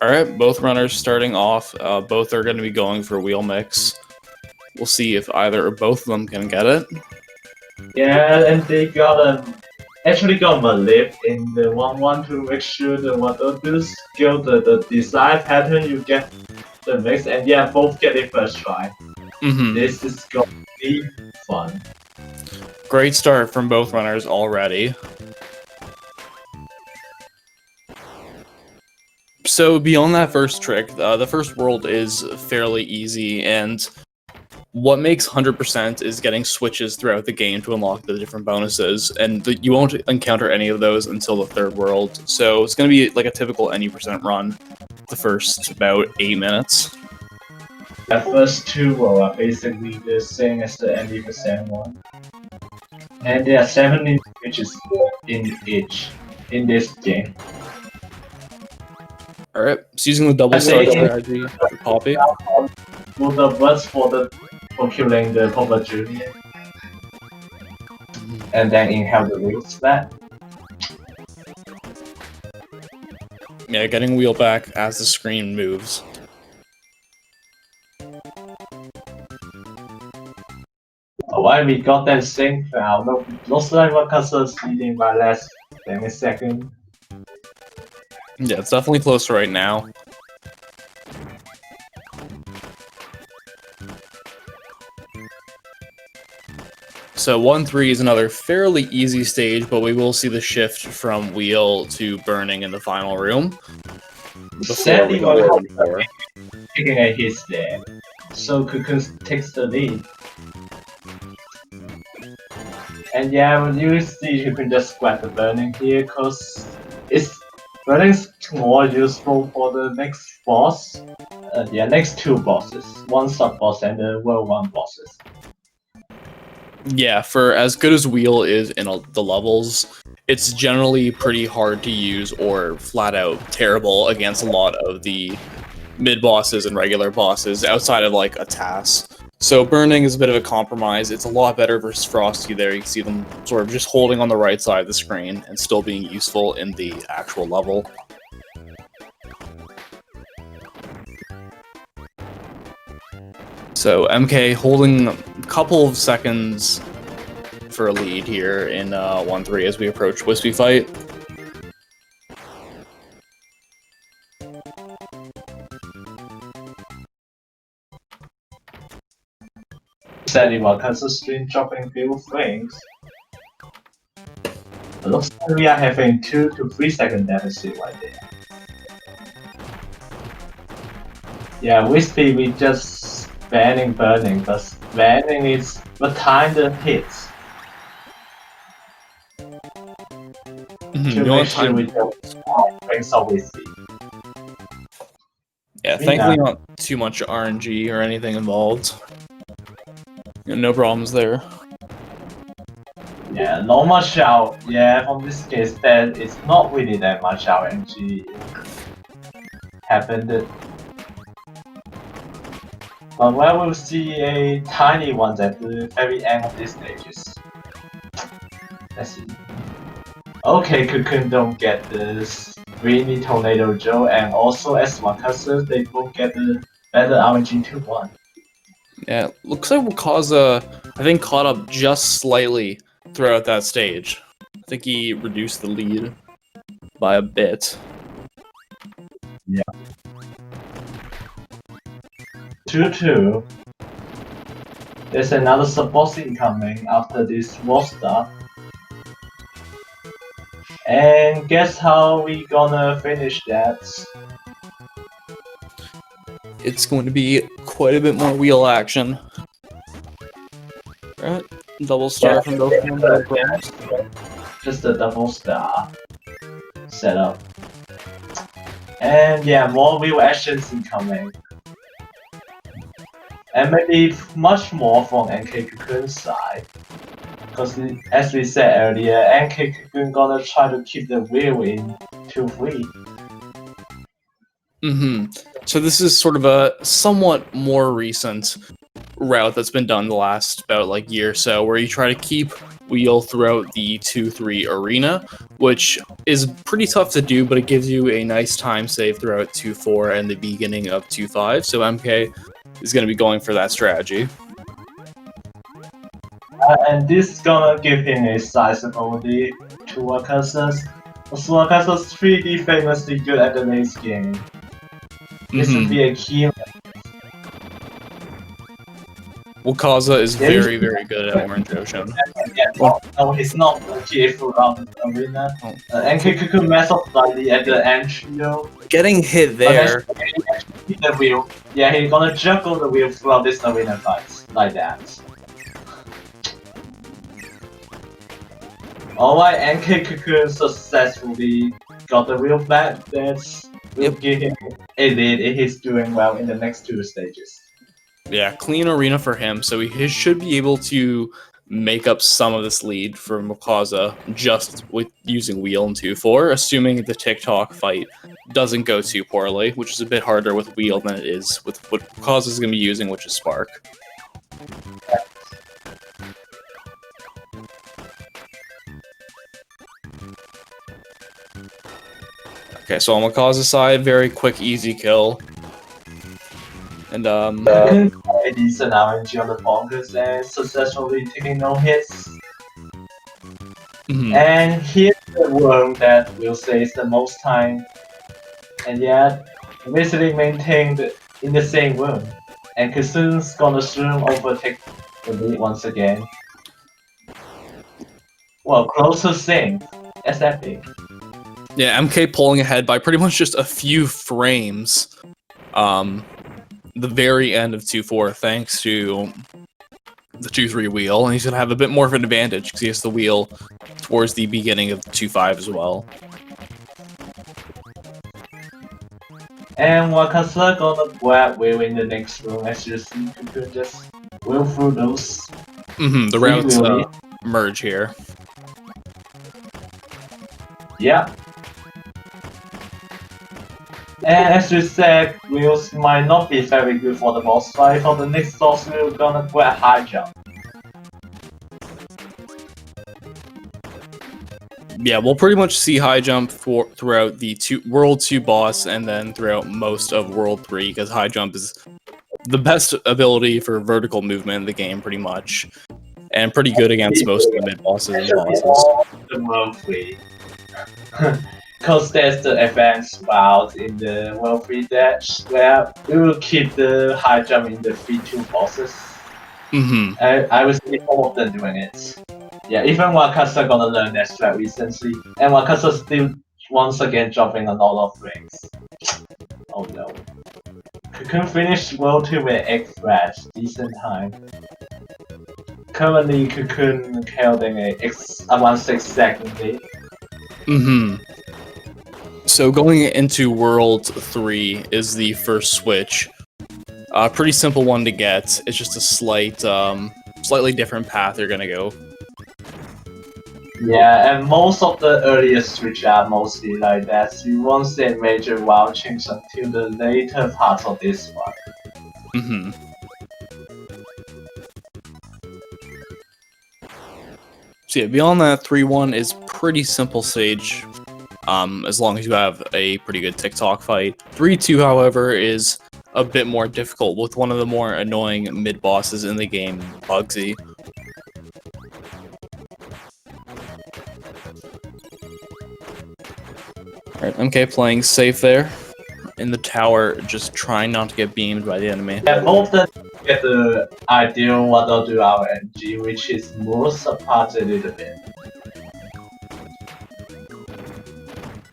Alright, both runners starting off. Both are going to be going for wheel mix. We'll see if either or both of them can get it. Yeah, and they actually got a lip in the 1-1 to make sure the water skill, the desired pattern you get the mix, and yeah, both get it first try. This is going to be fun. Great start from both runners already. So beyond that first trick, the first world is fairly easy, and what makes 100% is getting switches throughout the game to unlock the different bonuses, and you won't encounter any of those until the third world. So it's going to be like a typical any% run the first about 8 minutes. The first two worlds are basically the same as the any% one. And there are 7 switches in each in this game. Alright, so using the double star strategy for Poppy. Both of us for killing the Papa Junior. And then inhale the wheels back. Yeah, getting wheel back as the screen moves. Alright, we got that sync now. Looks like Wakaza is leading by less than a second. Yeah, it's definitely close right now. So 1-3 is another fairly easy stage, but we will see the shift from wheel to burning in the final room. Sadly, Wakaza taking a hit there, so Cocoon takes the lead. And yeah, when you see you can just grab the burning here, cause burning's more useful for the next boss. Next 2 bosses, 1 sub boss and the world 1 bosses. Yeah, for as good as wheel is in the levels, it's generally pretty hard to use or flat out terrible against a lot of the mid bosses and regular bosses outside of like a task. So burning is a bit of a compromise. It's a lot better versus Frosty there. You can see them sort of just holding on the right side of the screen and still being useful in the actual level. So MK holding a couple of seconds for a lead here in 1-3 as we approach Wispy Fight. Sadly, Wakaza's screen dropping few frames. It looks like we are having 2 to 3 second deficit right there. Yeah, Wispy we just banning burning, but banning is the time the hits. To make sure we don't brings up Wispy. Yeah, thankfully not too much RNG or anything involved. No problems there. Yeah, not much out. Yeah, from this case, then it's not really that much RNG happened. But where we'll see a tiny one at the very end of these stages. Let's see. Okay, Cocoon don't get this Rainy Tornado Joe, and also as Wakaza, they both get the better RNG 2-1. Yeah, looks like Wakaza, I think, caught up just slightly throughout that stage. I think he reduced the lead by a bit. Yeah. 2-2. There's another sub-boss incoming after this roster. And guess how we gonna finish that? It's going to be quite a bit more wheel action. Alright, double star from both of them. Just a double star setup. And yeah, more wheel actions incoming. And maybe much more from MKCocoon's side. Because as we said earlier, MKCocoon gonna try to keep the wheel in 2-3. So this is sort of a somewhat more recent route that's been done the last about like year or so, where you try to keep wheel throughout the 2-3 arena, which is pretty tough to do, but it gives you a nice time save throughout 2-4 and the beginning of 2-5. So MK is going to be going for that strategy. And this is gonna give him a sizable lead to Wakaza's. Also, Wakaza's 3D famously good at the late game. This would be a key. Wakaza is very, very good at Orange Ocean. No, he's not okay throughout the arena. MKCocoon mess up slightly at the entry though. Getting hit there. The wheel. Yeah, he's gonna juggle the wheel throughout this arena fight. Like that. Alright, MKCocoon successfully got the wheel back. That's will give him a lead if he's doing well in the next 2 stages. Yeah, clean arena for him, so he should be able to make up some of this lead for Wakaza just with using wheel in 2-4, assuming the TikTok fight doesn't go too poorly, which is a bit harder with wheel than it is with what Wakaza is going to be using, which is Spark. Okay, so on Wakaza's side, very quick, easy kill. And a decent RNG on the bonkers and successfully taking no hits. And here's the worm that we'll say is the most time. And yet, basically maintained in the same room. And Kazoon's gonna soon overtake the lead once again. Well, closer sync. That's epic. Yeah, MK pulling ahead by pretty much just a few frames. The very end of 2-4, thanks to the 2-3 wheel, and he's gonna have a bit more of an advantage because he has the wheel towards the beginning of 2-5 as well. And Wakaza gonna grab wheel in the next room, as you see, you could just wheel through those. The routes merge here. Yeah. And as you said, wheels might not be very good for the boss fight. For the next boss, we're gonna grab high jump. Yeah, we'll pretty much see high jump throughout the World 2 boss and then throughout most of World 3, because high jump is the best ability for vertical movement in the game, pretty much. And pretty good against most of the mid-bosses and bosses. The World 3. Because there's the advanced route in the World 3 dash, where we will keep the high jump in the 3-2 bosses. I will see all of them doing it. Yeah, even Wakaza gonna learn that strat recently, and Wakaza still once again dropping a lot of rings. Oh no. Cocoon finished World 2 with 8 threats, decent time. Currently, Cocoon holding a 1-6 second lead. So going into World 3 is the first switch. Pretty simple one to get. It's just a slightly different path you're gonna go. Yeah, and most of the earlier switch are mostly like that. So you won't see a major wild change until the later parts of this one. So yeah, beyond that, 3-1 is pretty simple stage. As long as you have a pretty good TikTok fight. 3-2, however, is a bit more difficult with one of the more annoying mid-bosses in the game, Bugsy. Alright, MK playing safe there. In the tower, just trying not to get beamed by the enemy. Yeah, both of them get the ideal what they'll do RNG, which is moves apart a little bit.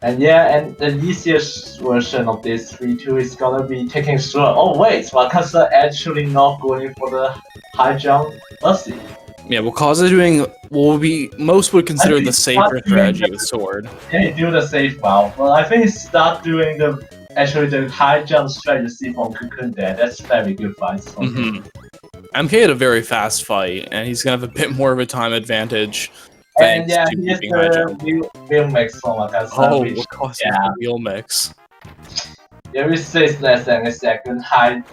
And yeah, and the easiest version of this 3-2 is gonna be taking slow. Oh wait, Wakaza actually not going for the high jump. Let's see. Yeah, Wakaza doing what most would consider the safer strategy with sword. Yeah, he do the safe route, but I think he start doing the high jump strategy from Cocoon there. That's very good fight. MK had a very fast fight, and he's gonna have a bit more of a time advantage. And yeah, here's the wheel mix from Wakaza. Oh, Wakaza's wheel mix. Yeah, it says less than a second. High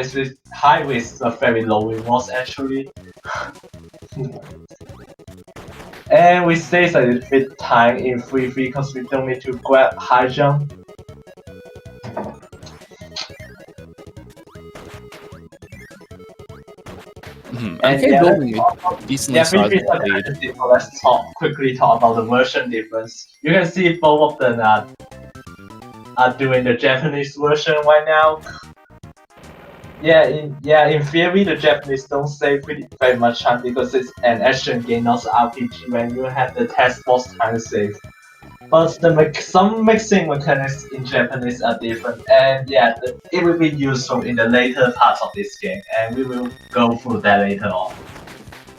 risk are very low rewards actually. And we save a little bit time in free because we don't need to grab high jump. And MK yeah, building a decently sized lead. let's quickly talk about the version difference. You can see both of them are doing the Japanese version right now. In theory, the Japanese don't save very much time because it's an action game, not RPG. When you have the task force time save, but some mixing mechanics in Japanese are different, and yeah, it will be useful in the later parts of this game, and we will go through that later on.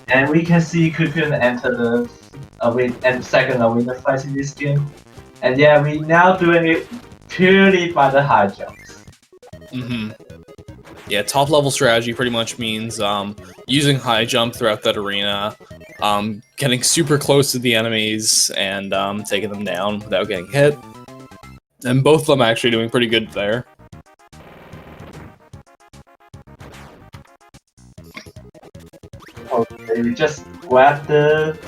And we can see Cocoon enter the second arena fight in this game, and yeah, we now doing it purely by the high jumps. Yeah, top level strategy pretty much means using high jump throughout that arena, getting super close to the enemies and taking them down without getting hit. And both of them actually doing pretty good there. Okay, we just grab the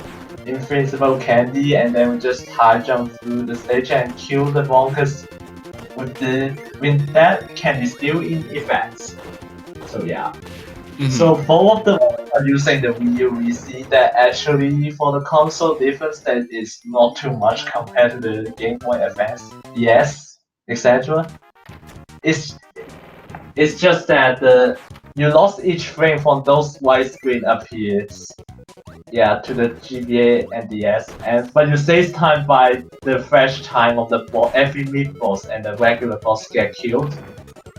invincible candy and then we just high jump through the stage and kill the bonkers with that candy still in effect. So yeah. So both of them are using the Wii U. We see that actually for the console difference that is not too much compared to the Game Boy Advance, yes, etc. It's just that you lost each frame from those widescreen appears. Yeah, to the GBA and DS, but you save time by the fresh time of the every mid boss and the regular boss get killed.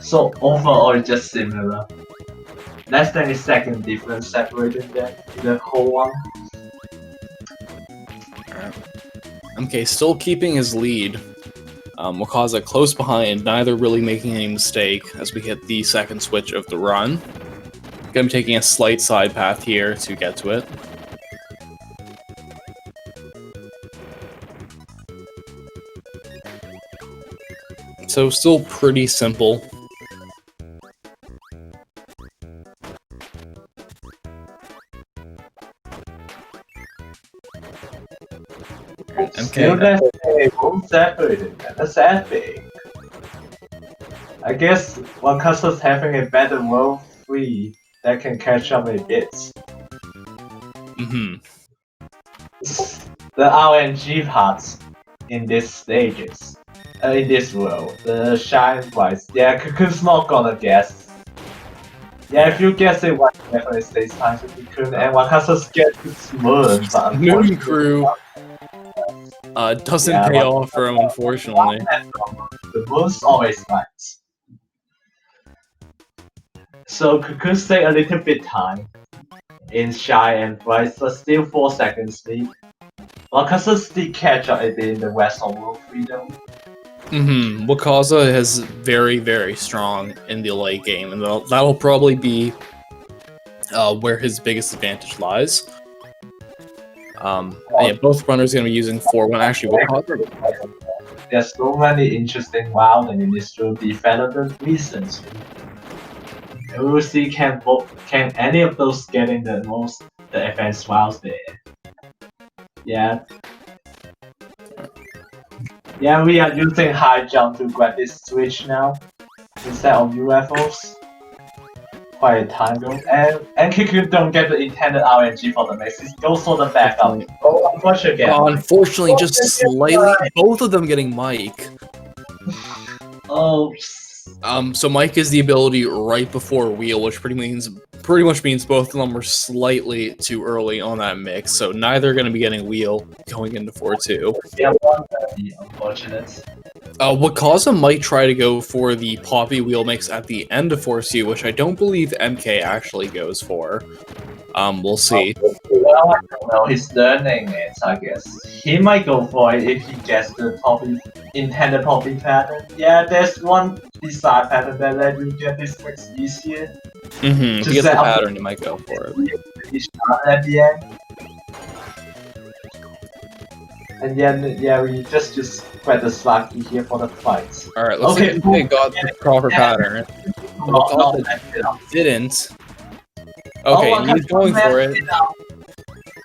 So overall, it's just similar. Less than a second difference separating the whole one. Okay, still keeping his lead. Wakaza close behind, neither really making any mistake as we hit the second switch of the run. Gonna be taking a slight side path here to get to it. So still pretty simple. Still separated. That's sad thing. I guess Wakasa's having a better World 3 that can catch up a bit. The RNG parts in these stages, in this world, the shine price, yeah, Cocoon's not gonna guess. Yeah, if you guess it, one definitely stays time to Cocoon, and Wakasa's gets Moon, but Moon Crew doesn't pay off for him, unfortunately. The Moon's always nice. So Cocoon stay a little bit time in Shy and Bryce, but still 4 seconds lead. Wakaza still catch up a bit in the rest of World Freedom. Wakaza is very, very strong in the late game, and that'll probably be where his biggest advantage lies. Yeah, both runners going to be using 4-1. Actually, Wakaza. There's so many interesting wild and initial development reasons. We will see can any of those getting the advanced wilds there. Yeah. Yeah, we are using high jump to grab this switch now instead of UFOs. Quite a time though. And Kirby don't get the intended RNG for the mix. It goes for the backup. Oh, unfortunately, just slightly. Both of them getting Mike. Oh. So Mike is the ability right before wheel, which pretty much means both of them were slightly too early on that mix. So neither are going to be getting wheel going into 4-2. Yeah, unfortunate. Wakaza might try to go for the Poppy wheel mix at the end of 4-2, which I don't believe MK actually goes for. We'll see. Well, I don't know. He's learning it, I guess. He might go for it if he gets the intended Poppy pattern. Yeah, there's one design pattern that let you get this mix easier. If you get the pattern, you might go for it. At the end. And then yeah, we just grab the slug key here for the fights. Alright, looks like they got the proper pattern. Wakaza didn't. Okay, and he's going for it.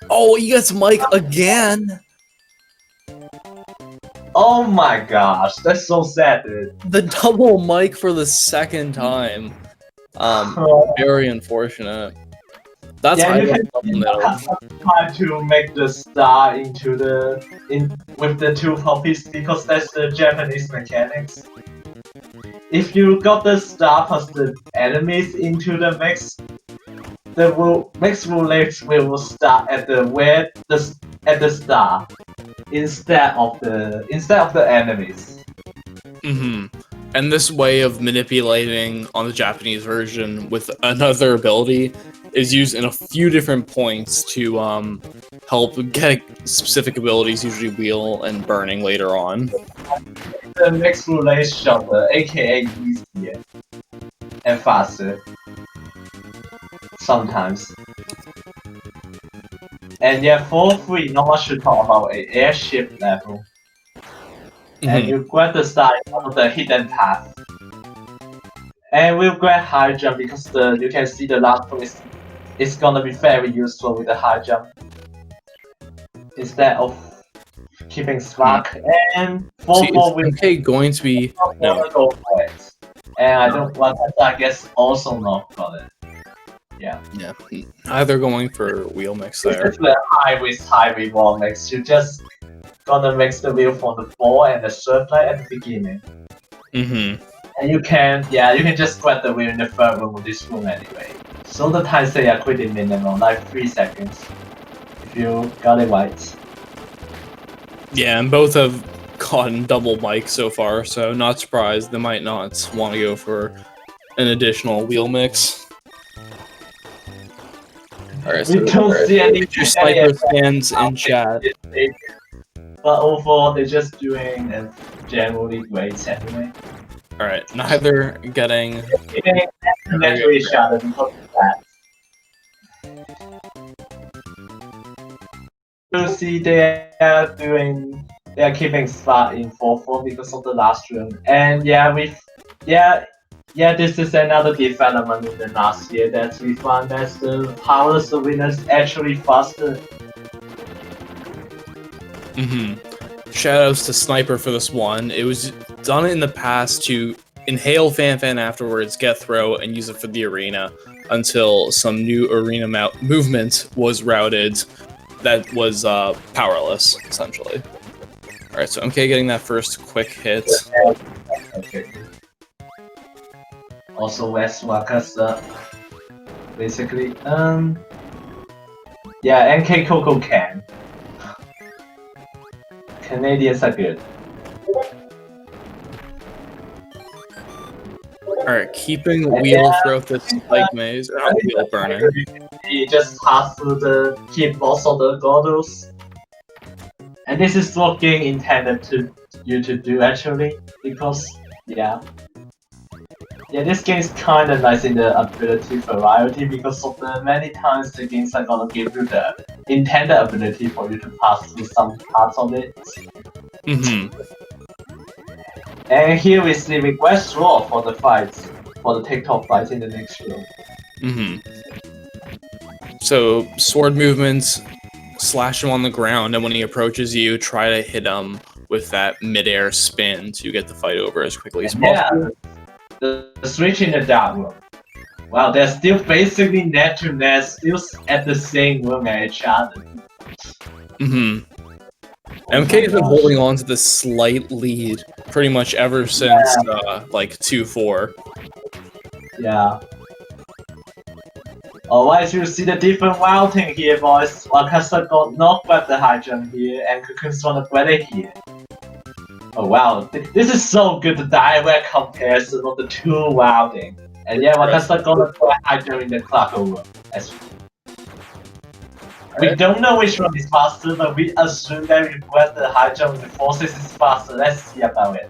Oh, he gets Mike again! Oh my gosh, that's so sad, dude. The double Mike for the second time. Very unfortunate. That's yeah, you can middle. try to make the star into with the two puppies because that's the Japanese mechanics. If you got the star plus the enemies into the mix, the mix roulette will start at the star instead of the enemies. And this way of manipulating on the Japanese version with another ability is used in a few different points to help get specific abilities, usually wheel and burning later on. The mix roulette shorter, aka easier and faster. Sometimes. And yeah, for free, no one should talk about an airship level. And you grab the star of the hidden path. And we'll grab high jump because you can see the last one is gonna be very useful with the high jump. Instead of keeping slack. And 4-4 will going to be no. Go for it. And I don't want I guess also not got it. Yeah. Either going for wheel mix there. It's the high risk, high reward mix. You just gonna mix the wheel for the ball and the circle at the beginning. And you can just grab the wheel in the third room of this room anyway. So the time stay are pretty minimal, like 3 seconds. If you got it right. Yeah, and both have gotten double mic so far, so not surprised they might not want to go for an additional wheel mix. Alright, so we don't see any sniper stands in chat. But overall, they're just doing generally great anyway. Alright, neither getting naturally shot because of that. You see, they are keeping spot in 4-4 because of the last room, and this is another development in the last year that we found that the powerless winners actually faster. Shoutouts to Sniper for this one. It was done in the past to inhale Fan afterwards, get throw, and use it for the arena until some new arena movement was routed that was powerless, essentially. Alright, so MK getting that first quick hit. Okay. Also West Wakaza, basically. Yeah, MKCocoon can. Canadians are good. Alright, keeping wheel throughout this spike maze, wheel burning. You just pass through the keyboards of the goggles. And this is what game intended you to do actually, because this game is kinda nice in the ability variety because of the many times the games are gonna give you the intended ability for you to pass through some parts of it. And here we see request draw for the fights, for the TikTok fights in the next room. So sword movements, slash him on the ground, and when he approaches you, try to hit him with that mid-air spin to get the fight over as quickly as possible. The switch in the dark room. Wow, they're still basically net to net, still at the same room as each other. MK has been holding on to this slight lead pretty much ever since like 2-4. Yeah. Alright, you see the different routing here, boys. Wakaza got knocked by the high jump here, and Cocoon's gonna grab it here. Oh wow, this is so good, the direct comparison of the two routing. And yeah, Wakaza gonna grab high jump in the clock over. We don't know which one is faster, but we assume that we grab the high jump with the forces is faster. Let's see about it.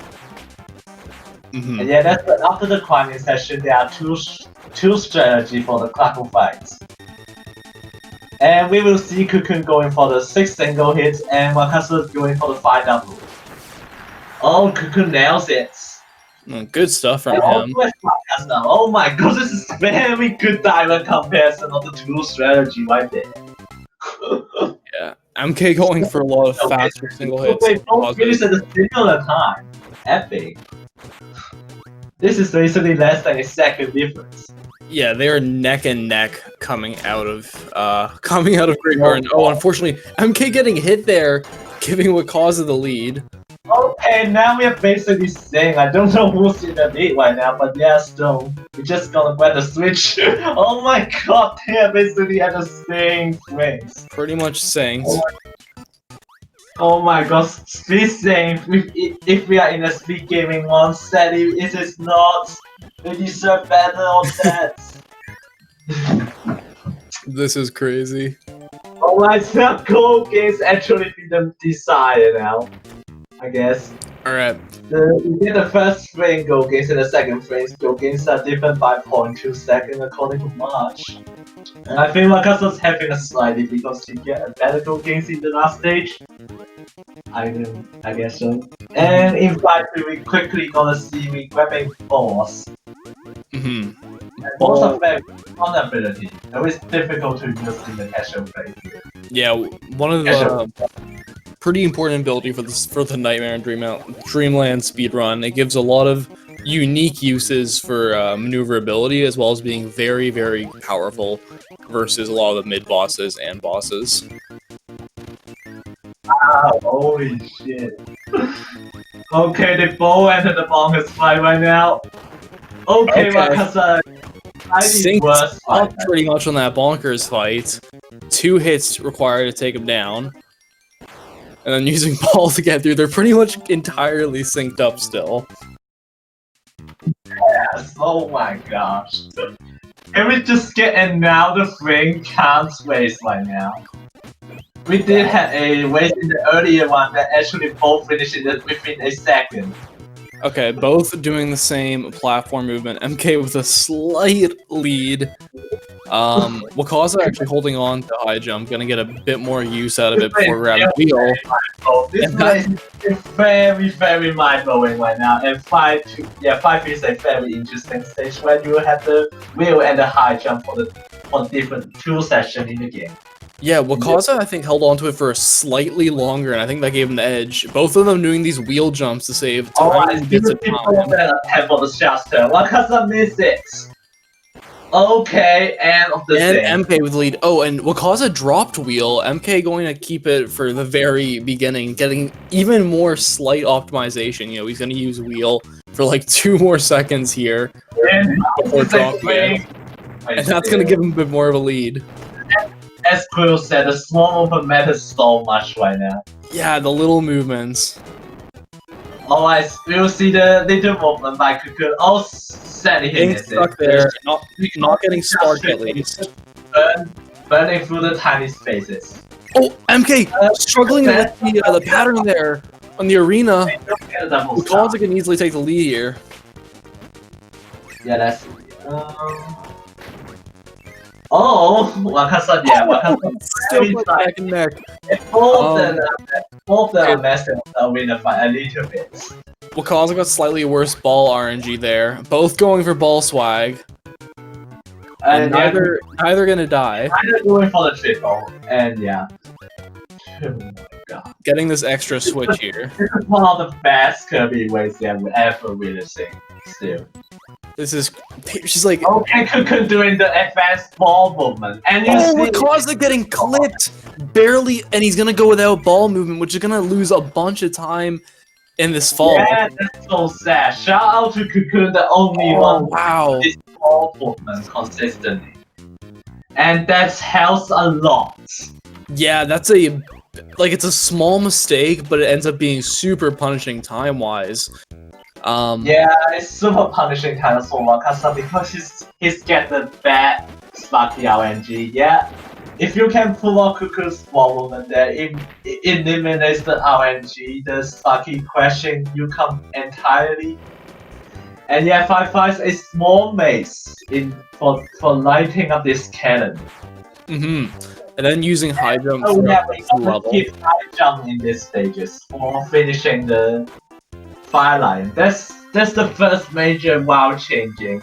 And yeah, that's after the climbing session, there are two strategies for the Klaku fights. And we will see Cocoon going for the 6 single hits and Wakaza going for the 5 double. Oh, Cocoon nails it. Good stuff from And him. also Wakaza. Oh my god, this is very good diamond comparison of the two strategy right there. Yeah, MK going for a lot of faster single hits. They both finish at a similar time. Epic. This is basically less than a second difference. Yeah, they are neck and neck coming out of Graveyard. Oh, unfortunately, MK getting hit there, giving Wakaza the lead. Okay, now we are basically saying I don't know who's in the lead right now, but yeah, still, we're just gonna grab the switch. Oh my god, they are basically at the same place. Pretty much synced. Oh my god, speed same. If we are in a SpeedGaming one setting, it is not. We deserve better on that. This is crazy. Oh my god, goal games actually been decided now. I guess. Alright. We get the first frame goal games and the second frame goal games are different by 0.2 seconds according to March. And I think Wakaza's having a slightly because he get a better goal games in the last stage. I guess so. And in fact, we quickly gonna see me grabbing balls. Mm-hmm. Balls are very fun ability. It is difficult to use in the casual play. Yeah, one of the pretty important ability for the Nightmare and Dreamland speedrun. It gives a lot of unique uses for maneuverability as well as being very, very powerful versus a lot of the mid bosses and bosses. Wow, holy shit. Okay, the ball entered the bonkers fight right now. Okay, Wakaza. Synced up pretty much on that bonkers fight. 2 hits required to take him down. And then using ball to get through. They're pretty much entirely synced up still. Yes, oh my gosh. Can we just get another frame can't waste right now? We did have a waste in the earlier one that actually both finished within a second. Okay, both doing the same platform movement. MK with a slight lead. Wakaza actually holding on to high jump, gonna get a bit more use out of it before grabbing wheel. This place is very, very mind-blowing right now, and 5 is a very interesting stage where you have the wheel and the high jump for different 2 sessions in the game. Yeah, Wakaza I think held on to it for slightly longer, and I think that gave him the edge. Both of them doing these wheel jumps to save tiny bits of time. For the shots turn. Wakaza missed it. Okay, and MK with the lead. Oh, and Wakaza dropped wheel. MK going to keep it for the very beginning, getting even more slight optimization. You know, he's going to use wheel for like 2 more seconds here before dropping it. And that's going to give him a bit more of a lead. As Quill said, the small movement matters so much right now. Yeah, the little movements. Alright, we'll see the little movement by Cocoon. Oh, sadly getting stuck there, not getting sparked at least. Burning through the tiny spaces. Oh, MK struggling with the pattern there on the arena. Wakaza can easily take the lead here. Yeah, that's. Oh, Wakaza, yeah, Wakaza. Still neck and neck. Both of them are messing with the winner by a little bit. Wakaza got slightly worse ball RNG there. Both going for ball swag. And neither gonna die. Neither going for the triple, and yeah. Oh my god. Getting this extra switch here. This is one of the best Kirby ways that we ever witnessing. Still. This is. She's like. Okay, Cocoon doing the advanced ball movement, and you see. Wakaza getting clipped barely, and he's gonna go without ball movement, which is gonna lose a bunch of time in this fall. Yeah, that's so sad. Shout out to Cocoon, the only one wow. this ball movement consistently, and that helps a lot. Yeah, that's it's a small mistake, but it ends up being super punishing time-wise. Yeah, it's super punishing kind of for Wakaza because he's get the bad Sparky RNG. Yeah, if you can pull off Cocoon's ball movement there, it eliminates the RNG, the Sparky crashing you come entirely. And yeah, 5 is a small maze for lighting up this cannon. and then using high jump Oh yeah, throughout we the gotta level. keep high jump in these stages for finishing the fire line. That's the first major wow changing.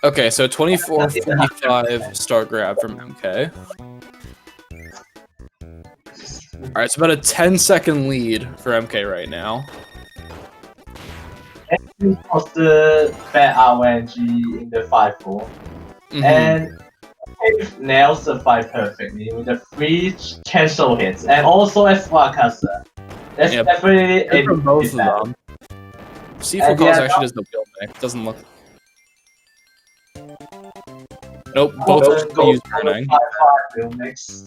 Okay, so 24:55 start grab from MK. Alright, it's about a 10-second lead for MK right now. And was the bad RNG in the 5-4. And Dave nails the fight perfectly with the 3 cancel hits, and also as Wakaza. That's definitely Good for both of them. See if Wakaza actually does the wheel mix. Doesn't look. Nope, both use burning. Wheel mix.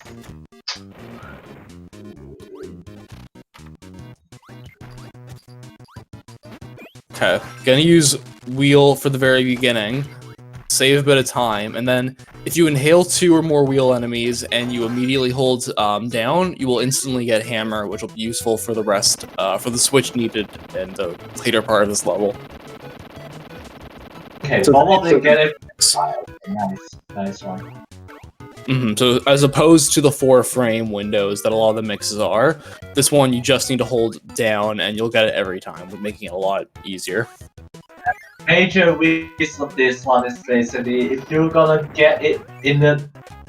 Okay, gonna use wheel for the very beginning, save a bit of time, and then if you inhale 2 or more wheel enemies and you immediately hold down, you will instantly get hammer, which will be useful for the rest, for the switch needed in the later part of this level. Okay, so probably get it. Nice one. So as opposed to the 4-frame windows that a lot of the mixes are, this one you just need to hold down and you'll get it every time, making it a lot easier. Major weakness of this one is basically if you're gonna get it in the,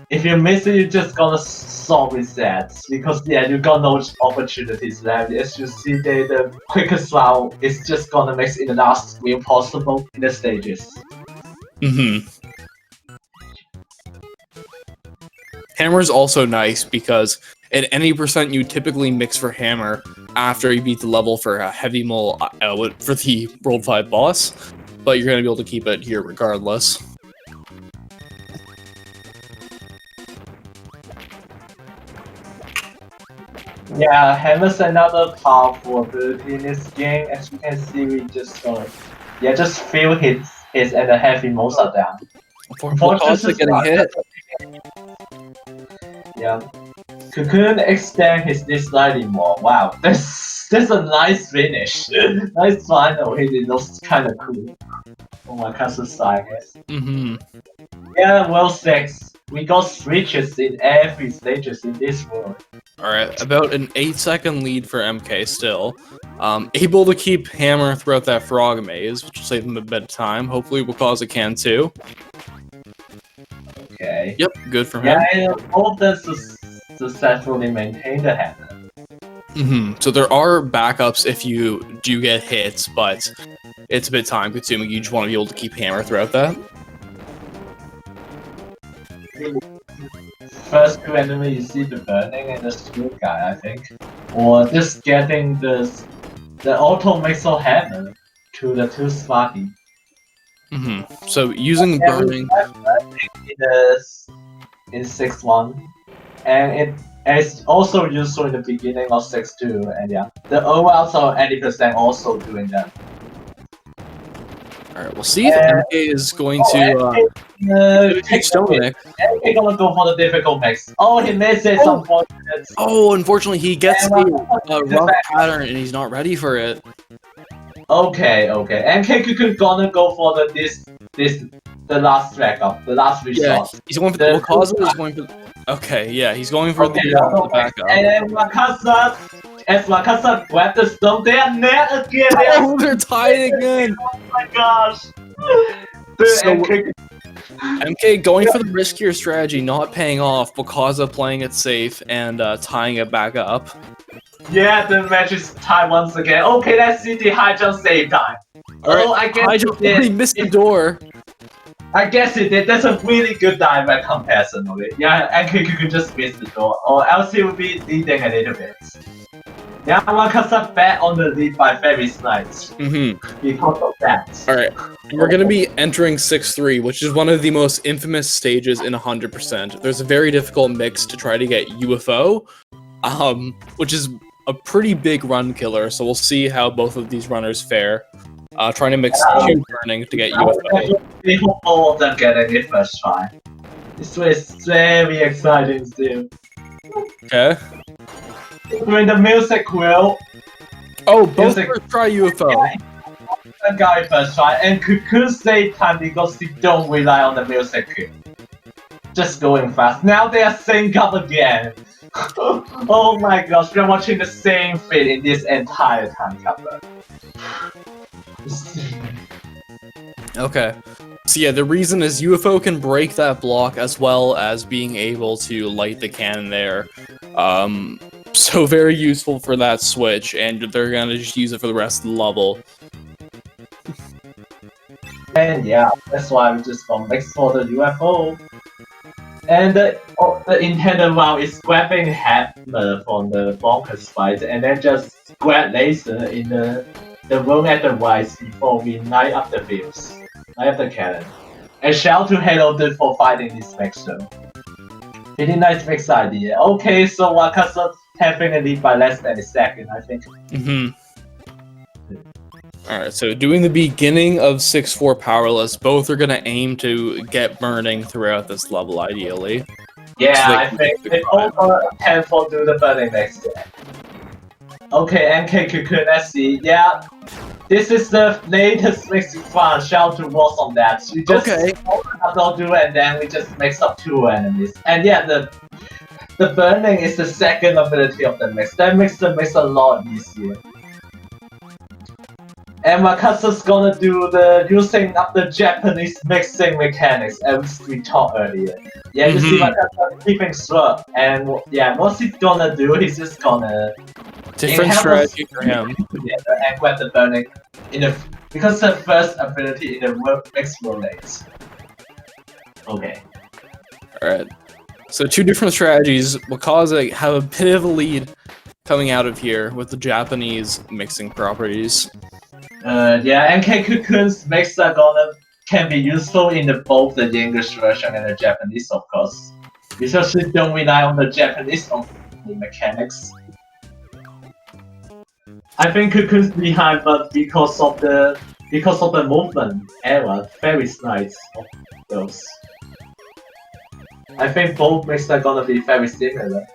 if you miss it, you're just gonna solve resets because you got no opportunities left. As you see, the quickest route is just gonna make it in the last wheel possible in the stages. Hammer is also nice because at any percent you typically mix for hammer after you beat the level for a heavy mole for the World 5 boss, but you're going to be able to keep it here regardless. Yeah, hammer's another powerful ability in this game. As you can see, we just just feel hits and the heavy most of them. Unfortunately, getting hit. Yeah. Cocoon extend his dislike more. Wow, that's a nice finish. Nice final hit. It looks kind of cool. Oh my Wakaza's side, I guess. Yeah, well, 6. We got switches in every stages in this world. Alright, about an 8-second lead for MK still. Able to keep hammer throughout that frog maze, which will save him a bit of time. Hopefully Wakaza can too. Okay. Yep, good for him. Yeah, all of them successfully maintain the hammer. So there are backups if you do get hits, but it's a bit time consuming. You just want to be able to keep hammer throughout that. First 2 enemies, you see the burning and the screw guy, I think. Or just getting the auto mixer hammer to the 2 Smarty. So using burning in 6-1, and it's also useful in the beginning of 6-2, and yeah, the overalls are 80% also doing that. Alright, we'll see if MK is going to take Stone Mix. MK gonna go for the difficult mix. Oh, he missed it. Oh, unfortunately, he gets a rough pattern and he's not ready for it. Okay. MKCocoon gonna go for the last backup, the last resort. Yeah, he's going for the Wakaza is going for. Okay, yeah, he's going for the backup. And then Wakaza, as Wakaza grabbed the stone, they are net again. Oh, they're tied again. Oh my gosh. MK going for the riskier strategy, not paying off. Wakaza playing it safe and tying it back up. Yeah, the match is tied once again. Okay, let's see the high jump save time. Alright, I guess high jump, he missed the door. I guess it did. That's a really good direct comparison of it. Yeah, and you could just miss the door, or else he would be leading a little bit. Yeah, Wakaza back on the lead by very slight. Because of that. Alright, we're gonna be entering 6-3, which is one of the most infamous stages in 100%. There's a very difficult mix to try to get UFO, which is a pretty big run killer, so we'll see how both of these runners fare. Trying to mix 2 burning to get UFO. We hope all of them get it first try. This was very exciting still. Okay. When the music will. Oh, both first try UFO. The guy first try, and Cocoon save time because he don't rely on the music cue. just going fast. Now they are synced up again. Oh my gosh, we're watching the same thing in this entire time cover. Okay. So yeah, the reason is UFO can break that block as well as being able to light the cannon there. So very useful for that switch, and they're gonna just use it for the rest of the level. And yeah, that's why we just gonna mix for the UFO. And the intended round is grabbing hammer from the bonkers fight and then just grab laser in the room at the right before we light up the fields. Light up the cannon. And shout to Halo Dude for fighting this mix though. Pretty nice mix idea. Okay, so Wakaza having a lead by less than a second, I think. Alright, so doing the beginning of 6-4 powerless, both are gonna aim to get burning throughout this level, ideally. Yeah, So I think they both gonna attempt for do the burning next time. Okay, MKCocoon, let's see. Yeah, this is the latest mixing fun. Shout to was on that. We just don't do it, and then we just mix up two enemies. And yeah, the burning is the second ability of the mix. That makes the mix a lot easier. And Wakaza's gonna do the using up the Japanese mixing mechanics as we talked earlier. Yeah, you see Wakaza keeping slow, and yeah, what's he gonna do? He's just gonna different strategy for him. Together and grab the burning in the because the first ability in the mix rotates. Okay. Alright. So two different strategies. Wakaza have a bit of a lead coming out of here with the Japanese mixing properties. Yeah, MKCocoon's mixer can be useful in both the English version and the Japanese, of course. Because we don't rely on the Japanese mechanics. I think Cocoon's behind, but because of the movement era, very nice of those. I think both mixers are gonna be very similar.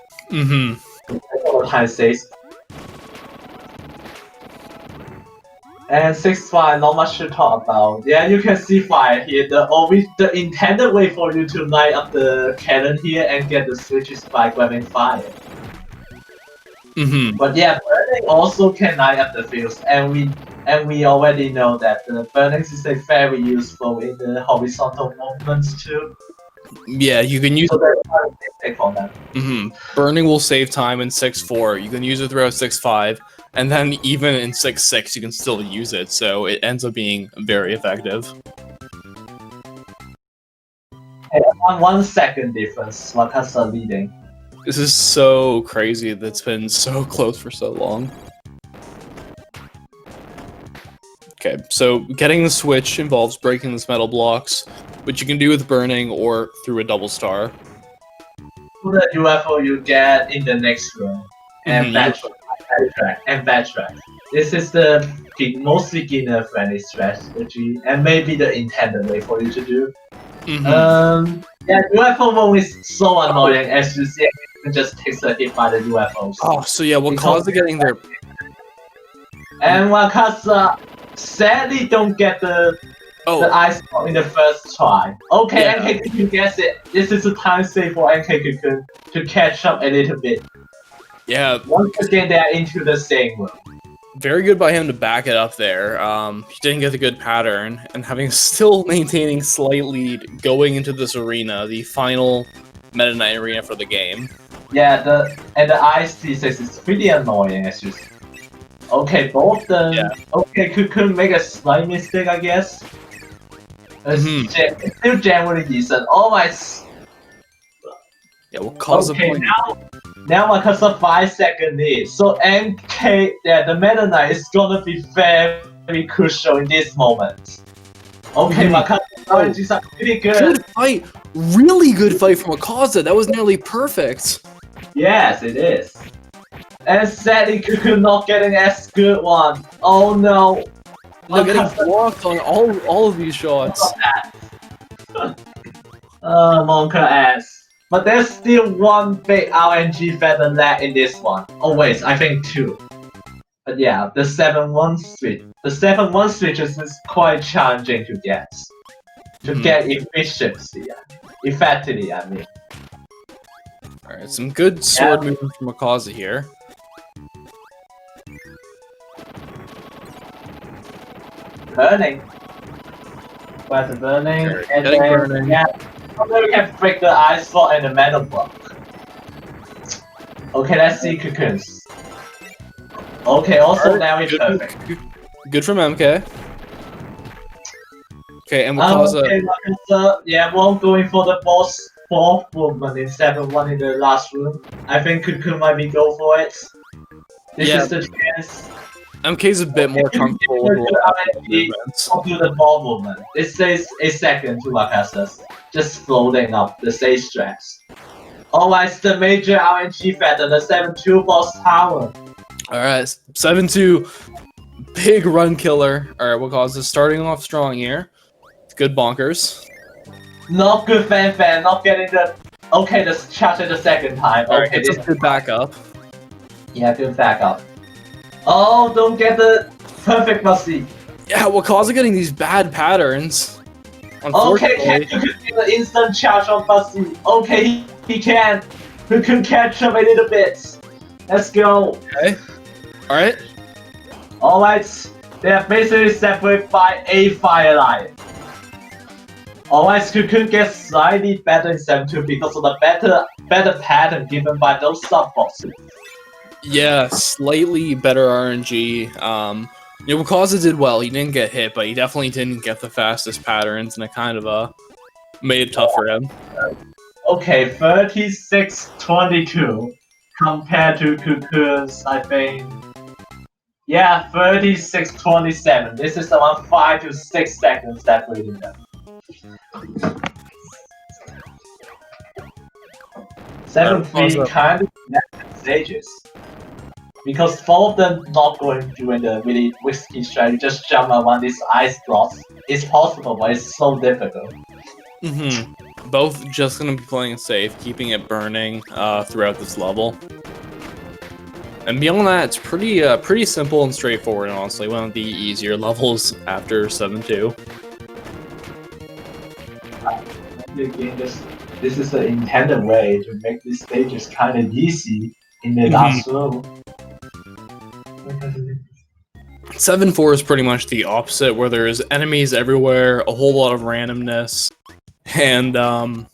Time says. And 6-5, not much to talk about. Yeah, you can see fire here. The intended way for you to light up the cannon here and get the switches by grabbing fire. But yeah, burning also can light up the fields, and we already know that the burning is very useful in the horizontal movements too. Yeah, you can use it on that. Burning will save time in 6-4. You can use it throughout 6-5, and then even in 6-6 you can still use it, so it ends up being very effective. Hey, 1 second difference, Wakaza leading. This is so crazy that's been so close for so long. Okay, so getting the switch involves breaking these metal blocks, which you can do with burning or through a double star. The UFO you get in the next room, and backtrack. This is the most beginner-friendly strategy, and maybe the intended way for you to do. Yeah, UFO mode is so annoying, as you see, it just takes a hit by the UFOs. Oh, so yeah, Wakaza getting there. And Wakaza sadly don't get the ice bomb in the first try. Okay, yeah. MKCocoon gets it. This is a time save for MKCocoon to catch up a little bit. Yeah. Once again, they're into the same room. Very good by him to back it up there. He didn't get the good pattern, and still maintaining slight lead going into this arena, the final Meta Knight arena for the game. Yeah, the Ice T6 is pretty annoying as you see. Okay, both the... Yeah. Okay, could make a slight mistake, I guess. It's still generally decent. Oh my... Yeah, we'll cause a point. Now Wakaza 5-second lead. So the Meta Knight is gonna be very crucial in this moment. Okay, Wakaza strategies are pretty good. Good fight! Really good fight from Wakaza. That was nearly perfect. Yes, it is. And sadly, Cuckoo not getting as good one. Oh no. They're getting blocked on all of these shots. Monka ass. But there's still one big RNG feather left in this one. Oh wait, I think 2. But yeah, the 7-1 switch. The 7-1 switches is quite challenging to get. To get efficiency. effectively, I mean. Alright, some good sword movement from Wakaza here. Burning. Where's the burning? Sure, And getting then, burning. yeah, then we can break the ice block and the metal block. Okay, let's see cocoons. Okay, also now it's perfect. Good from MK. Okay, and Wakaza. Okay, Wakaza, yeah, well, going for the boss 4th movement in 7-1 in the last room. I think Cocoon might be go for it. This is the chance. MK's a bit more comfortable with movements. I'll do the ball movement. It says a second to Wakasa's. Just floating up the stage straps. Alright, the major RNG factor, the 7-2 boss tower. Alright, 7-2. Big run killer. Alright, Wakaza starting off strong here. Good bonkers. Not good fan, not getting the... Okay, the charge it the second time. Alright, Okay, it's a good backup. Yeah, good backup. Oh, don't get the perfect musty. Yeah, Wakaza getting these bad patterns. Okay, can you do the instant charge on Busty? Okay, he can. Who can catch him a little bit? Let's go. Okay. Alright. Alright, they are basically separated by a fire line. Alright, Cocoon gets slightly better in 7-2 because of the better pattern given by those sub-bosses. Yeah, slightly better RNG. Wakaza did well. He didn't get hit, but he definitely didn't get the fastest patterns, and it kind of made it tough for him. Okay, 36-22 compared to Cocoon's, I think. Yeah, 36-27. This is around 5 to 6 seconds separating them. 7-3 kind of connected stages. Because 4 of them not going doing the really risky strategy, just jump around these ice blocks. It's possible, but it's so difficult. Both just gonna be playing safe, keeping it burning throughout this level. And beyond that, it's pretty simple and straightforward, honestly. One of the easier levels after 7-2. This is the intended way to make these stages kind of easy in the last room. 7-4 is pretty much the opposite, where there's enemies everywhere, a whole lot of randomness, and a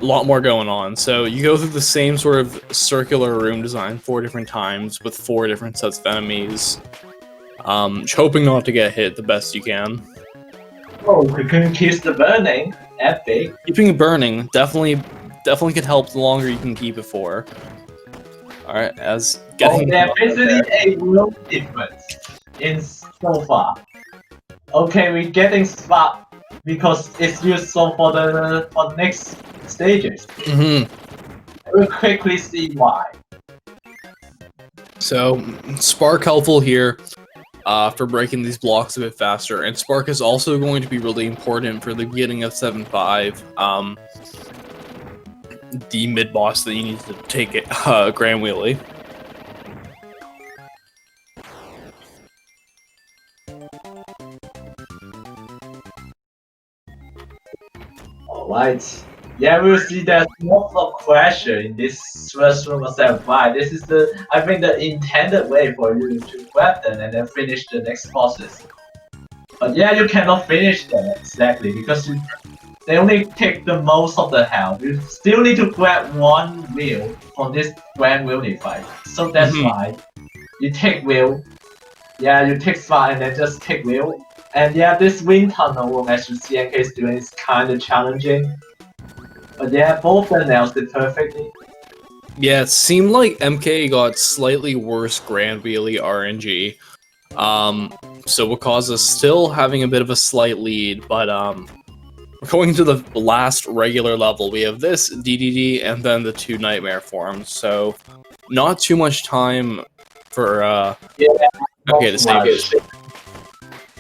lot more going on. So you go through the same sort of circular room design 4 different times with 4 different sets of enemies, hoping not to get hit the best you can. Oh, Cocoon keeps the burning. Epic. Keeping it burning definitely can help the longer you can keep it for. Alright, as getting... there's basically a real difference in so far. Okay, we're getting swap because it's used so for the next stages. We'll quickly see why. So, Spark helpful here for breaking these blocks a bit faster, and Spark is also going to be really important for the beginning of 7-5. The mid-boss that you need to take it, Grand Wheelie. Alright. Yeah, we'll see there's lots of pressure in this first room of 7-5. This is I think the intended way for you to grab them and then finish the next bosses. But yeah, you cannot finish them exactly because they only take the most of the health. You still need to grab one wheel from this Grand Wheelie fight. So that's why you take wheel. Yeah, you take spot and then just take wheel. And yeah, this wind tunnel room, as you see NK is doing, is kind of challenging. But yeah, both of them nailed it perfectly. Yeah, it seemed like MK got slightly worse Grand Wheelie RNG. So Wakaza still having a bit of a slight lead, but we're going to the last regular level. We have this DDD and then the 2 nightmare forms. So not too much time for okay to save it.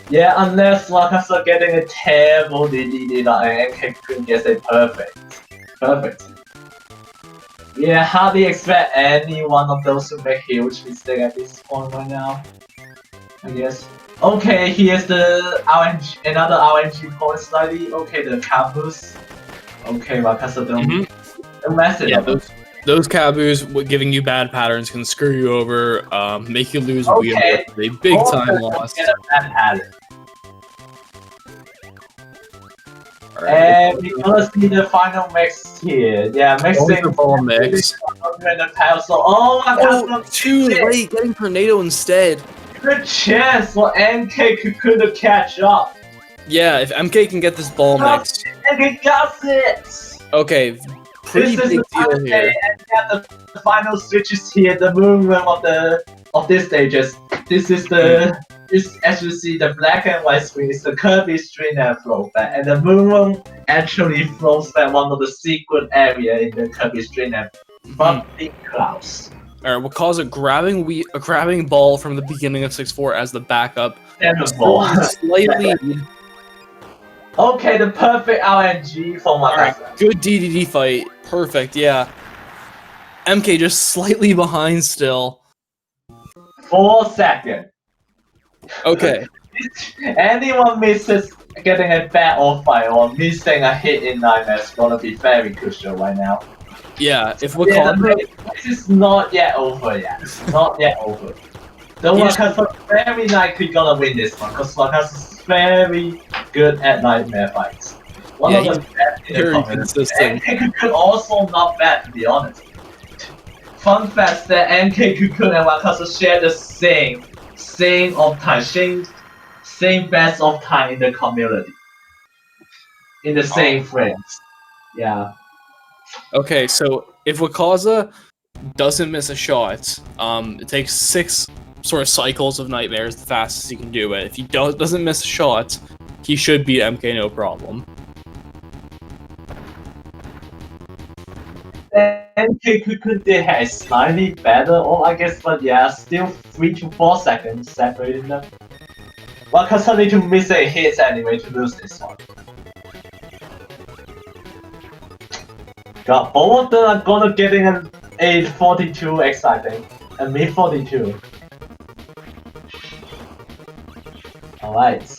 Yeah, unless Wakaza getting a terrible DDD and MKCocoon gets it perfect. Yeah, hardly expect any one of those to make huge mistake at this point right now. I guess. Okay, here's the RNG, another RNG point slightly. Okay, the caboose. Okay, Wakaza, don't mess it Yeah, up. those caboos giving you bad patterns can screw you over, make you lose wheel, Okay, which is a big time loss. get a bad pattern. Alright, And we're gonna see the final mix here. Yeah, mixing. the ball mix. Oh my god, Too late, getting tornado instead. good chance for MKCocoon to catch up. Yeah, if MK can get this ball mix. And he got it! Okay, pretty This is big the deal final here. and yeah, the final switches here, the movement of this stages. This is as you see, the black and white screen is the Kirby screen and flow back, and the movement actually flows back one of the secret area in the Kirby screen and but big clouds. Alright, Wakaza grabbing ball from the beginning of 6-4 as the backup. Terrible. Slightly. Okay, the perfect RNG for Wakaza. Alright, good DDD fight. Perfect, yeah. MK just slightly behind still. 4 seconds. Okay. Anyone misses getting a bad off fight or missing a hit in nightmare is gonna be very crucial right now. Yeah, if Wakaza... This is not yet over yet. Not yet over. The Wakaza very likely gonna win this one because Wakaza is very good at nightmare fights. One of the best in the community. Consistent. MKCocoon also not bad to be honest. Fun fact that MKCocoon and Wakaza share the same best of time in the community. In the same frames. Yeah. Okay, so if Wakaza doesn't miss a shot, it takes 6 sort of cycles of nightmares the fastest he can do it. If he doesn't miss a shot, he should beat MK no problem. MKCocoon did have slightly better, or I guess, but yeah, still 3 to 4 seconds separating them. Wakaza need to miss a hit anyway to lose this one. God, both of them are gonna getting an 842X, I think. A mid 42. Alright.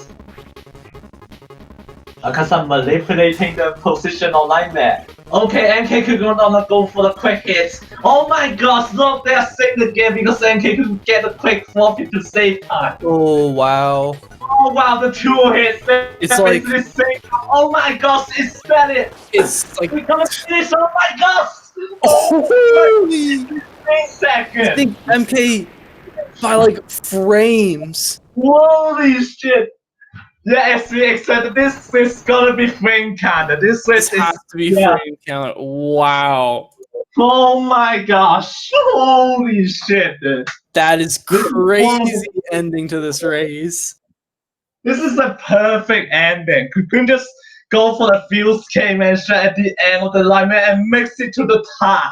Wakaza manipulating the position of Nightmare. Okay, MKCocoon gonna go for the quick hits. Oh my gosh, look, they're saving the game because MKCocoon get a quick forfeit to save time. Oh, wow. Oh wow, the 2 hits. It's like... Oh my gosh, it's Spanish. It's like... We're gonna finish, oh my gosh. Holy! 3 seconds. I think MK by like frames. Holy shit. Yeah, as we expected, this is gonna be frame counter. This has to be frame count. Wow. Oh my gosh. Holy shit. That is crazy ending to this race. This is a perfect ending. Cocoon just go for the fuse K-Man shot at the end of the line and mix it to the tie.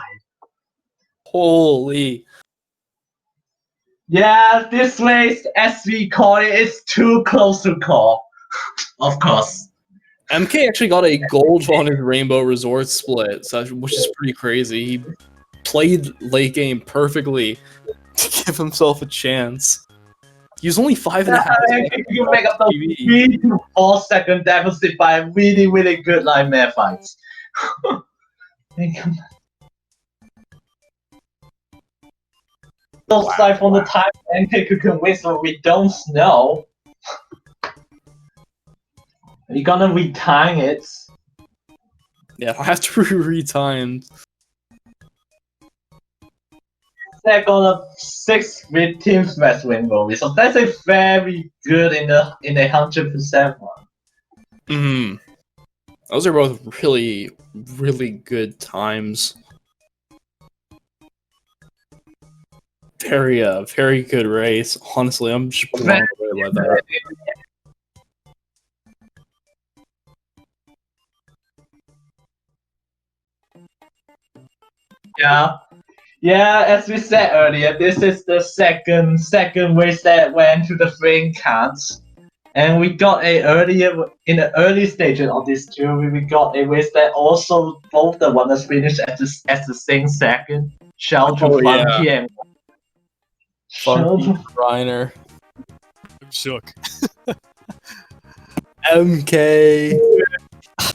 Holy. Yeah, this race, as we call it, is too close to call. Of course. MK actually got a gold on his Rainbow Resort split, which is pretty crazy. He played late game perfectly to give himself a chance. He was only 5.5. You make up the 3 to 4 second deficit by really, really good nightmare fights. Aside from the time MKCocoon wins, so we don't know. Are you gonna retime it? Yeah, I have to re-timed. They're gonna 6 with Team Smash Rainbow, so that's a very good in a 100% one. Those are both really, really good times. Very good race. Honestly, I'm just blown away by that. Yeah, as we said earlier, this is the second race that went to the frame counts. And we got in the early stages of this jury, we got a race that also both the runners finished at the same second. Shout to Fun PM. Funky Reiner. shook. MK.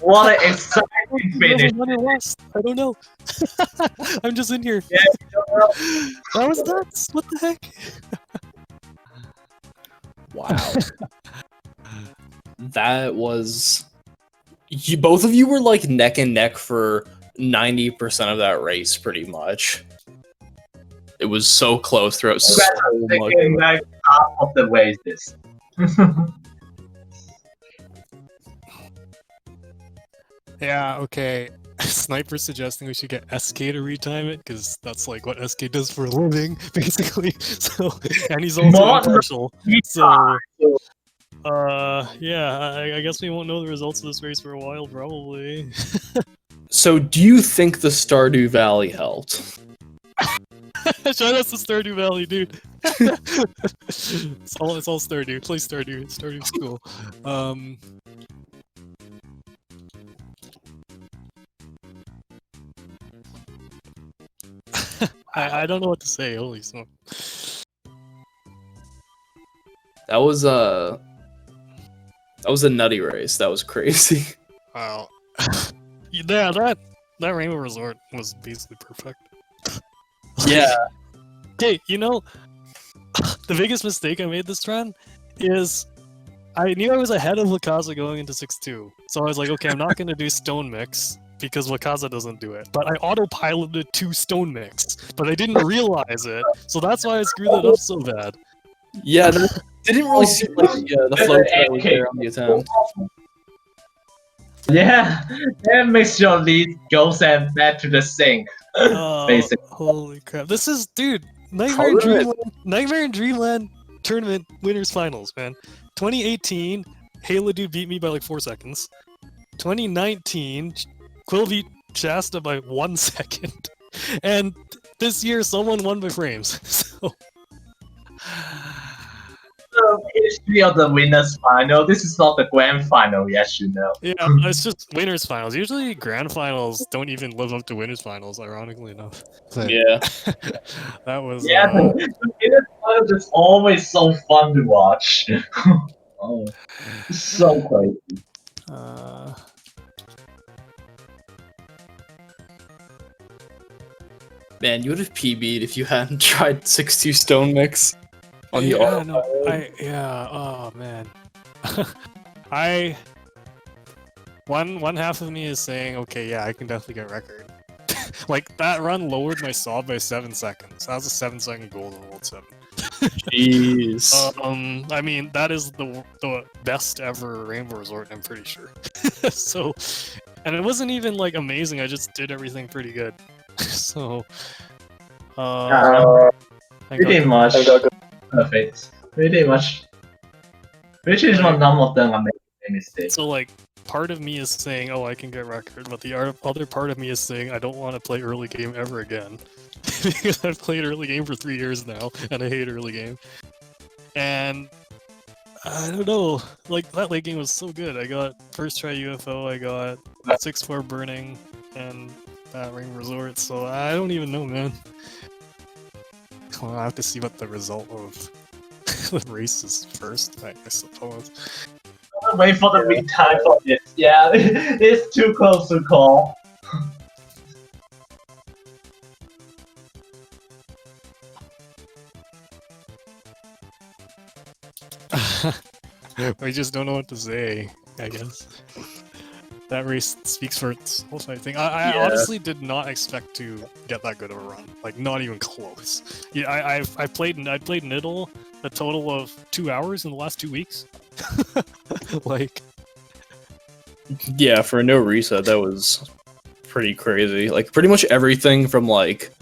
What an exciting finish! I don't know. I'm just in here. Yeah, That was nuts. What the heck? Wow. That was. Both of you were like neck and neck for 90% of that race, pretty much. It was so close throughout so much. Taking like half of the way this. Yeah, okay. Sniper suggesting we should get SK to retime it, because that's like what SK does for a living, basically. So, and he's also impartial. So, yeah, I guess we won't know the results of this race for a while, probably. So, do you think the Stardew Valley helped? Shout out to Stardew Valley, dude. it's all Stardew. Play Stardew. Stardew's cool. I don't know what to say. Holy smoke. That was a nutty race. That was crazy. Wow. Yeah, that Rainbow Resort was basically perfect. Yeah. Okay, you know, the biggest mistake I made this run is I knew I was ahead of Wakaza going into 6-2. So I was like, okay, I'm not going to do Stone Mix because Wakaza doesn't do it. But I autopiloted 2 Stone Mix, but I didn't realize it. So that's why I screwed it up so bad. Yeah, that didn't really seem like the flow that was there on the attempt. Yeah, that makes your lead goes and back to the sink. Basically. Holy crap. This is, dude, Nightmare in Dreamland tournament winners finals, man. 2018, Halo Dude beat me by like 4 seconds. 2019, Quill beat Shasta by 1 second. And this year, someone won by frames. So... history of the winners final. This is not the grand final, yes, you know. Yeah, it's just winners finals. Usually grand finals don't even live up to winners finals, ironically enough. But Yeah. that was Yeah, the winners finals is always so fun to watch. Oh, so crazy. Man, you would have PB'd if you hadn't tried 6-2 Stone Mix on the oh man. One half of me is saying, okay, yeah, I can definitely get record. Like, that run lowered my saw by 7 seconds. That was a 7-second goal in World 7. Jeez. I mean, that is the best ever Rainbow Resort, I'm pretty sure. So, and it wasn't even, like, amazing, I just did everything pretty good. So, pretty much perfect. Pretty much. Which is none of them are making mistakes. So, like, part of me is saying, oh, I can get record, but the other part of me is saying, I don't want to play early game ever again. Because I've played early game for 3 years now, and I hate early game. And I don't know, like, that late game was so good. I got first try UFO, I got 6-4 burning, and Ring Resort, so I don't even know, man. Well, I have to see what the result of the race is first, I suppose. Wait for the big time for this. Yeah, it's too close to call. I just don't know what to say, I guess. That race speaks for itself, I think. I honestly did not expect to get that good of a run. Like, not even close. Yeah, I played NIDL a total of 2 hours in the last 2 weeks. Like... Yeah, for no reset, that was pretty crazy. Like, pretty much everything from, like,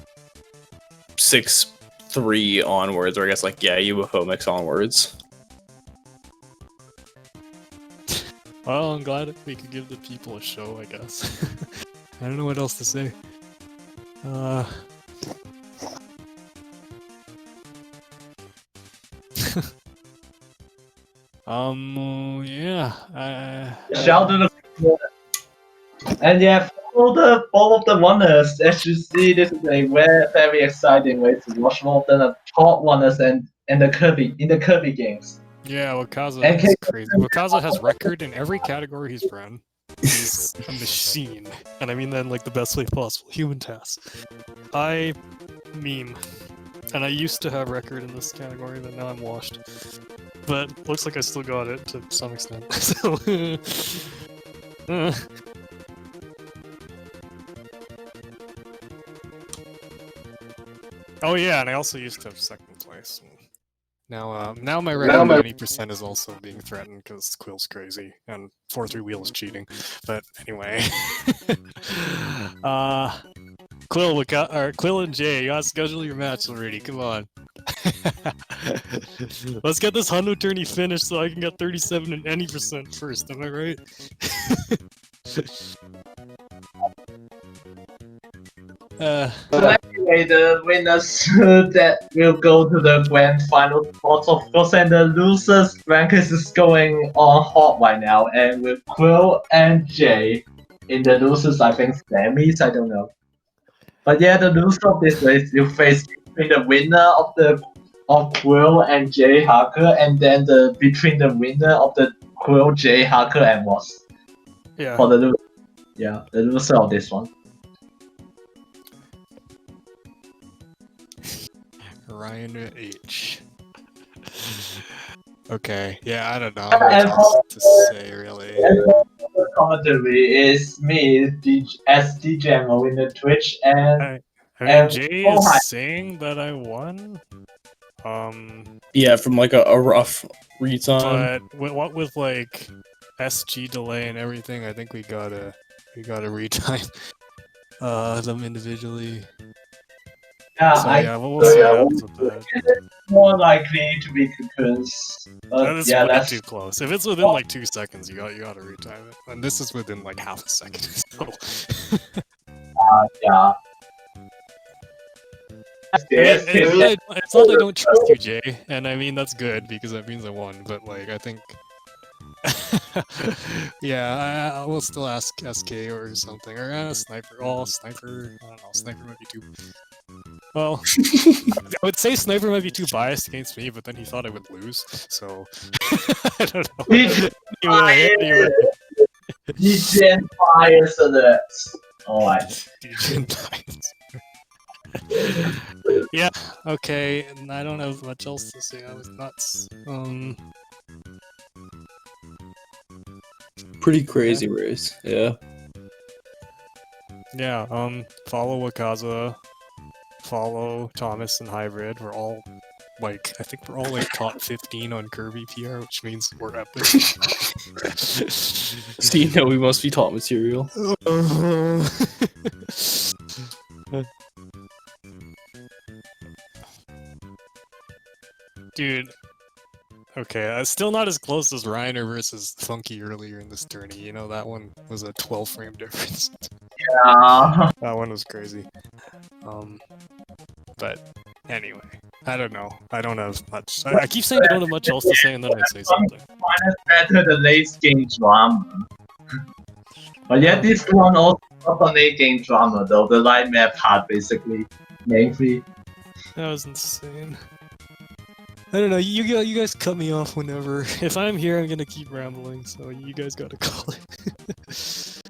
6-3 onwards, or I guess, like, yeah, UFO mix onwards. Well, I'm glad we could give the people a show, I guess. I don't know what else to say. Yeah. Shout to the and yeah, follow all of the winners. As you see, this is a very exciting way to watch all of the top winners and the Kirby games. Yeah, Wakaza NK is crazy. Wakaza has record in every category he's run. He's a machine. And I mean that in like the best way possible. Human task. I meme. And I used to have record in this category, but now I'm washed. But looks like I still got it to some extent. So Oh yeah, and I also used to have second place. Now my record 90% is also being threatened because Quill's crazy and 4-3 wheel is cheating. But anyway, Quill and Jay, you gotta schedule your match already. Come on, let's get this Hundo tourney finished so I can get 37 and any percent first. Am I right? So anyway, the winners that will go to the grand final spots, of course, and the losers rankings is going on hot right now, and with Quill and Jay in the losers, I think semis, I don't know. But yeah, the loser of this race will face between the winner of Quill and Jay Harker, and then between the winner of the Quill, Jay Harker, and Moss. Yeah. For the loser of this one. Ryan H. Okay, yeah, I don't know what else to say really. The commentary is me, as DJ in the Twitch, and I mean, Jay is saying that I won. Yeah, from like a rough retime. But what with like SG delay and everything, I think we gotta retime them individually. Yeah, So yeah, we'll see what happens with that. It's more likely to be Cocoons. That is yeah, way that's too close. If it's within like 2 seconds, you gotta retime it. And this is within like half a second. So yeah. It's not that I don't trust you, Jay, and I mean that's good because that means I won. But like, I think, yeah, I will still ask SK or something, or Sniper. Oh, Sniper. I don't know. Sniper might be too. Well, I would say Sniper might be too biased against me, but then he thought I would lose, so I don't know. Anyway. Degen bias alerts. Alright. Degen bias. Yeah, okay, and I don't have much else to say. I was nuts. Pretty crazy race, yeah. Yeah, follow Wakaza, follow Thomas and Hybrid. We're all like, I think we're all like top 15 on Kirby PR, which means we're epic. See, no, we must be top material. Dude, okay, still not as close as Reiner versus Funky earlier in this tourney. You know, that one was a 12 frame difference. Yeah. That one was crazy. But anyway, I don't know. I don't have much. I keep saying I don't have much else to say, and then I say something. Minus better the late game drama. But yeah, this one also got a late game drama though. The line map part basically mainly. That was insane. I don't know. You guys cut me off whenever. If I'm here, I'm gonna keep rambling. So you guys gotta call it.